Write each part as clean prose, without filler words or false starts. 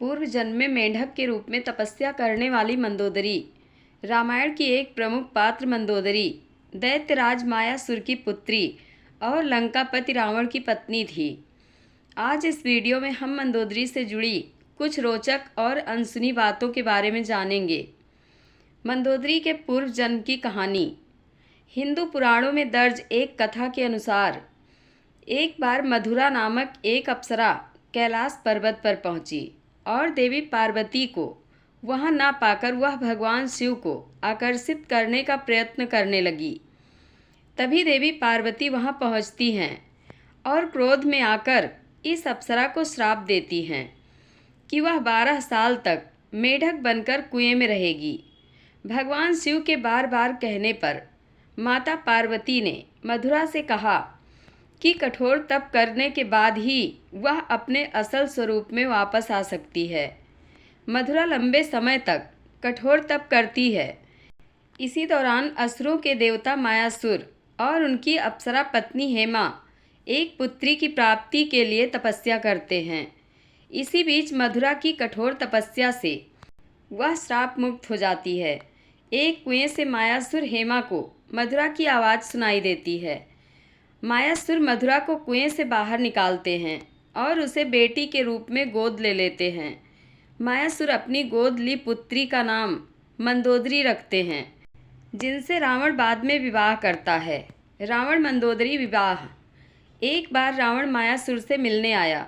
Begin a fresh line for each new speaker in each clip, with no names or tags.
पूर्व जन्म में मेंढक के रूप में तपस्या करने वाली मंदोदरी रामायण की एक प्रमुख पात्र मंदोदरी दैत्यराज मायासुर की पुत्री और लंकापति रावण की पत्नी थी। आज इस वीडियो में हम मंदोदरी से जुड़ी कुछ रोचक और अनसुनी बातों के बारे में जानेंगे। मंदोदरी के पूर्व जन्म की कहानी। हिंदू पुराणों में दर्ज एक कथा के अनुसार एक बार मधुरा नामक एक अप्सरा कैलाश पर्वत पर पहुंची और देवी पार्वती को वहां ना पाकर वह भगवान शिव को आकर्षित करने का प्रयत्न करने लगी। तभी देवी पार्वती वहां पहुंचती हैं और क्रोध में आकर इस अप्सरा को श्राप देती हैं कि वह 12 साल तक मेढक बनकर कुएं में रहेगी। भगवान शिव के बार बार कहने पर माता पार्वती ने मधुरा से कहा कि कठोर तप करने के बाद ही वह अपने असल स्वरूप में वापस आ सकती है। मधुरा लंबे समय तक कठोर तप करती है। इसी दौरान असुरों के देवता मायासुर और उनकी अप्सरा पत्नी हेमा एक पुत्री की प्राप्ति के लिए तपस्या करते हैं। इसी बीच मधुरा की कठोर तपस्या से वह श्राप मुक्त हो जाती है। एक कुएं से मायासुर हेमा को मधुरा की आवाज़ सुनाई देती है। मायासुर मधुरा को कुएं से बाहर निकालते हैं और उसे बेटी के रूप में गोद ले लेते हैं। मायासुर अपनी गोद ली पुत्री का नाम मंदोदरी रखते हैं, जिनसे रावण बाद में विवाह करता है। रावण मंदोदरी विवाह। एक बार रावण मायासुर से मिलने आया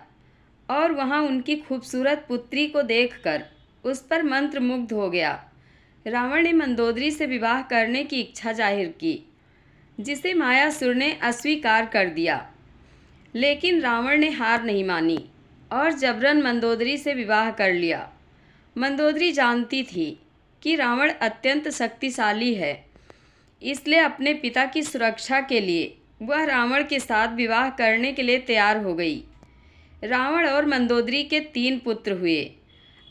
और वहां उनकी खूबसूरत पुत्री को देखकर उस पर मंत्रमुग्ध हो गया। रावण ने मंदोदरी से विवाह करने की इच्छा जाहिर की, जिसे मायासुर ने अस्वीकार कर दिया। लेकिन रावण ने हार नहीं मानी और जबरन मंदोदरी से विवाह कर लिया। मंदोदरी जानती थी कि रावण अत्यंत शक्तिशाली है, इसलिए अपने पिता की सुरक्षा के लिए वह रावण के साथ विवाह करने के लिए तैयार हो गई। रावण और मंदोदरी के 3 पुत्र हुए,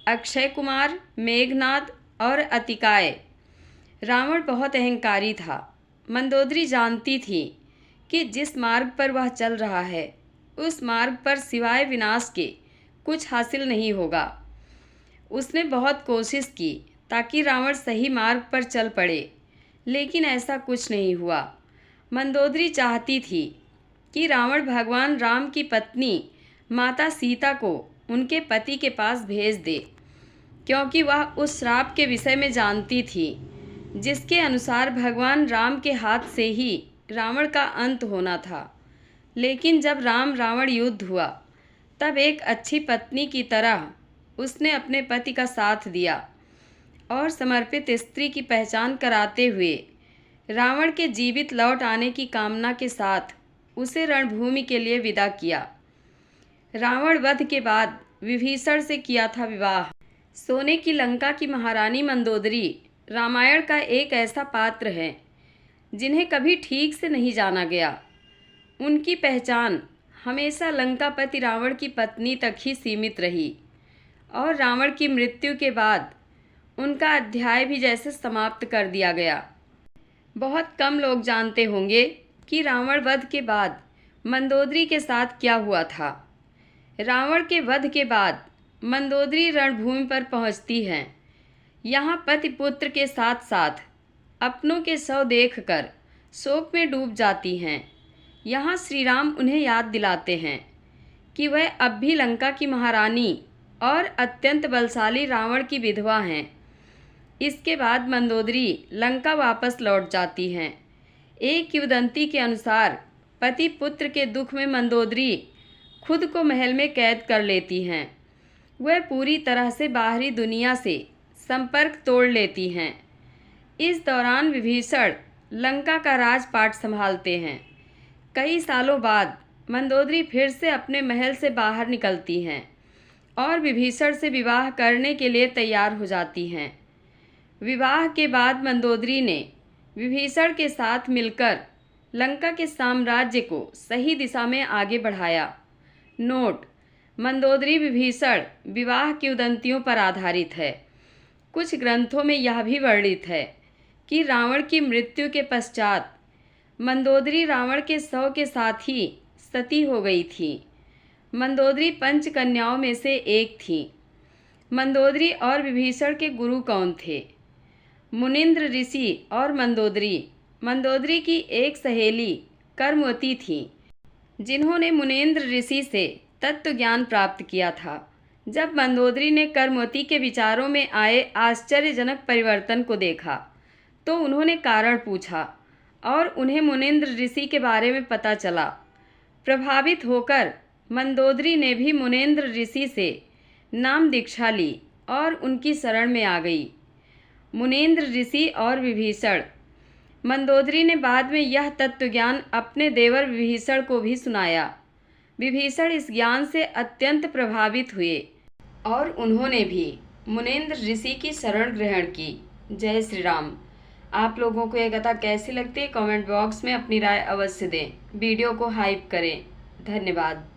अक्षय कुमार, मेघनाद और अतिकाय। रावण बहुत अहंकारी था। मंदोदरी जानती थी कि जिस मार्ग पर वह चल रहा है उस मार्ग पर सिवाय विनाश के कुछ हासिल नहीं होगा। उसने बहुत कोशिश की ताकि रावण सही मार्ग पर चल पड़े, लेकिन ऐसा कुछ नहीं हुआ। मंदोदरी चाहती थी कि रावण भगवान राम की पत्नी माता सीता को उनके पति के पास भेज दे, क्योंकि वह उस श्राप के विषय में जानती थी जिसके अनुसार भगवान राम के हाथ से ही रावण का अंत होना था। लेकिन जब राम रावण युद्ध हुआ तब एक अच्छी पत्नी की तरह उसने अपने पति का साथ दिया और समर्पित स्त्री की पहचान कराते हुए रावण के जीवित लौट आने की कामना के साथ उसे रणभूमि के लिए विदा किया। रावण वध के बाद विभीषण से किया था विवाह। सोने की लंका की महारानी मंदोदरी रामायण का एक ऐसा पात्र है जिन्हें कभी ठीक से नहीं जाना गया। उनकी पहचान हमेशा लंकापति रावण की पत्नी तक ही सीमित रही और रावण की मृत्यु के बाद उनका अध्याय भी जैसे समाप्त कर दिया गया। बहुत कम लोग जानते होंगे कि रावण वध के बाद मंदोदरी के साथ क्या हुआ था। रावण के वध के बाद मंदोदरी रणभूमि पर पहुंचती हैं। यहाँ पति पुत्र के साथ साथ अपनों के शव देखकर शोक में डूब जाती हैं। यहाँ श्री राम उन्हें याद दिलाते हैं कि वह अब भी लंका की महारानी और अत्यंत बलशाली रावण की विधवा हैं। इसके बाद मंदोदरी लंका वापस लौट जाती हैं। एक किंवदंती के अनुसार पति पुत्र के दुख में मंदोदरी खुद को महल में कैद कर लेती हैं। वह पूरी तरह से बाहरी दुनिया से संपर्क तोड़ लेती हैं। इस दौरान विभीषण लंका का राजपाट संभालते हैं। कई सालों बाद मंदोदरी फिर से अपने महल से बाहर निकलती हैं और विभीषण से विवाह करने के लिए तैयार हो जाती हैं। विवाह के बाद मंदोदरी ने विभीषण के साथ मिलकर लंका के साम्राज्य को सही दिशा में आगे बढ़ाया। नोट: मंदोदरी विभीषण विवाह किंवदंतियों पर आधारित है। कुछ ग्रंथों में यह भी वर्णित है कि रावण की मृत्यु के पश्चात मंदोदरी रावण के शव के साथ ही सती हो गई थी। मंदोदरी पंच कन्याओं में से एक थी। मंदोदरी और विभीषण के गुरु कौन थे? मुनींद्र ऋषि और मंदोदरी। मंदोदरी की एक सहेली कर्मवती थी, जिन्होंने मुनींद्र ऋषि से तत्व ज्ञान प्राप्त किया था। जब मंदोदरी ने कर्मवती के विचारों में आए आश्चर्यजनक परिवर्तन को देखा, तो उन्होंने कारण पूछा और उन्हें मुनींद्र ऋषि के बारे में पता चला। प्रभावित होकर मंदोदरी ने भी मुनींद्र ऋषि से नाम दीक्षा ली और उनकी शरण में आ गई। मुनींद्र ऋषि और विभीषण। मंदोदरी ने बाद में यह तत्व ज्ञान अपने देवर विभीषण को भी सुनाया। विभीषण इस ज्ञान से अत्यंत प्रभावित हुए और उन्होंने भी मुनींद्र ऋषि की शरण ग्रहण की। जय श्री राम। आप लोगों को यह कथा कैसी लगती है कमेंट बॉक्स में अपनी राय अवश्य दें। वीडियो को हाइप करें। धन्यवाद।